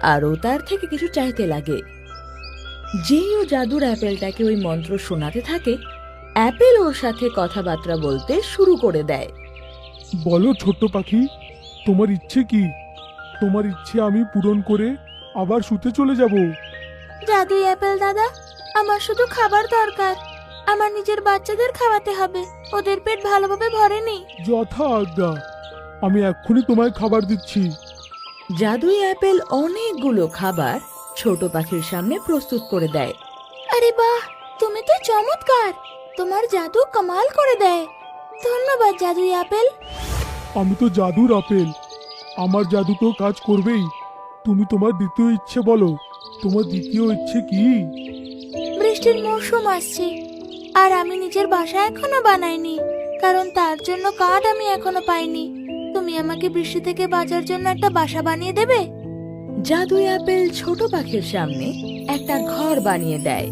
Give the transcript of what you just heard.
আর ও তার থেকে কিছু চাইতে লাগে। যেই ও জাদুর অ্যাপেলটাকে ওই মন্ত্র শোনাতে থাকে, অ্যাপেল ওর সাথে কথাবার্তা বলতে শুরু করে দেয়। বলো ছোট্ট পাখি, তোমার ইচ্ছে কি? তোমার ইচ্ছে আমি পূরণ করে আবার শুতে চলে যাব। জাদুই অ্যাপেল দাদা, আমার শুধু খাবার দরকার। আমার নিজের বাচ্চাদের খাওয়াতে হবে, ওদের পেট ভালোভাবে ভরেনি। যথা আজ্ঞা, আমি এক্ষুনি তোমায় খাবার দিচ্ছি। জাদুই অ্যাপেল অনেকগুলো খাবার ছোট পাখির সামনে প্রস্তুত করে দেয়। আরে বাহ, তুমি তো চমৎকার! তোমার জাদু কামাল করে দেয়। ধন্যবাদ জাদুই আপেল। আমি তো জাদুর আপেল, আমার জাদু তো কাজ করবেই। তুমি তোমার দ্বিতীয় ইচ্ছে বলো, তোমার দ্বিতীয় ইচ্ছে কি? বৃষ্টির মৌসুম আসছে, আর আমি নিজের বাসা এখনো বানাইনি, কারণ তার জন্য কাঠ আমি এখনো পাইনি। তুমি আমাকে বৃষ্টি থেকে বাঁচার জন্য একটা বাসা বানিয়ে দেবে? জাদুই অ্যাপেল ছোট পাখির সামনে একটা ঘর বানিয়ে দেয়।